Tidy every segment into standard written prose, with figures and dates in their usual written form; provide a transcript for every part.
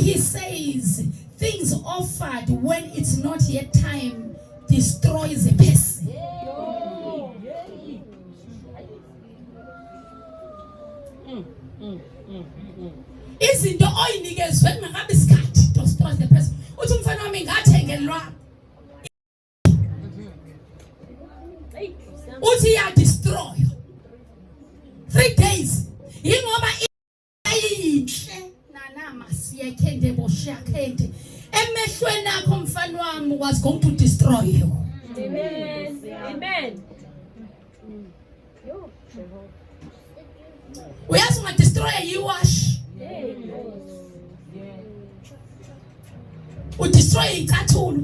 he says things offered when it's not yet time destroys a person. Izinto oyinikezwe kungabe isikhathi destroy the person. Uthi umfana wami ngathengelwa uthi ya destroy 3 days ingoba ayinhle nanama siyakhende boshakhende emehlweni akho mfana wami was going to destroy you. Amen. Amen. Uyazi unga destroy yiwash. U destroy icathulo.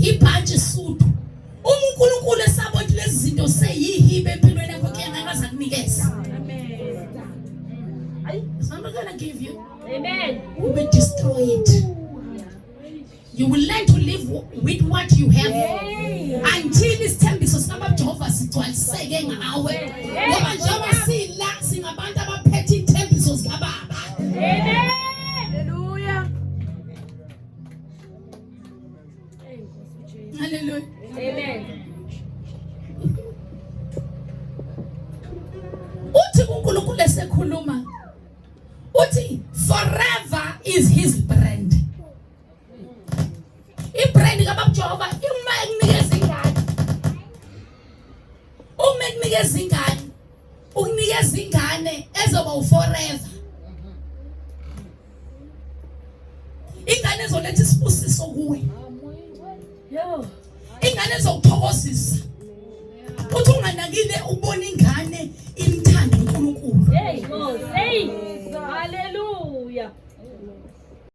Ibhanji sudu. uNkulunkulu esabonke lezi zinto seyihibe empilweni yakho ke angakaza kunikeza. Amen. I'm not gonna give you. Amen. You will destroy it. You will learn to live with what you have until isithembiso sika Jehova sigcwaliseke ngawe. Ngoba njengoba sila singabantu abaphethe ithembiso zika Baba. Amen. Hallelujah. Hallelujah. Amen. Uthi uNkulunkulu esekhuluma uthi forever is his brand. Ibrand kaBaba Jehova uma ekunikeza ingane. Uma ekunikeza ingane, ukunikeza ingane ezoba forever. Ingane ezoletha isibusiso kuwe. Yo. Ingane ezokuthokozisa. Uthi unganakile ubona ingane imthanda uNkulunkulu. Hey, hallelujah.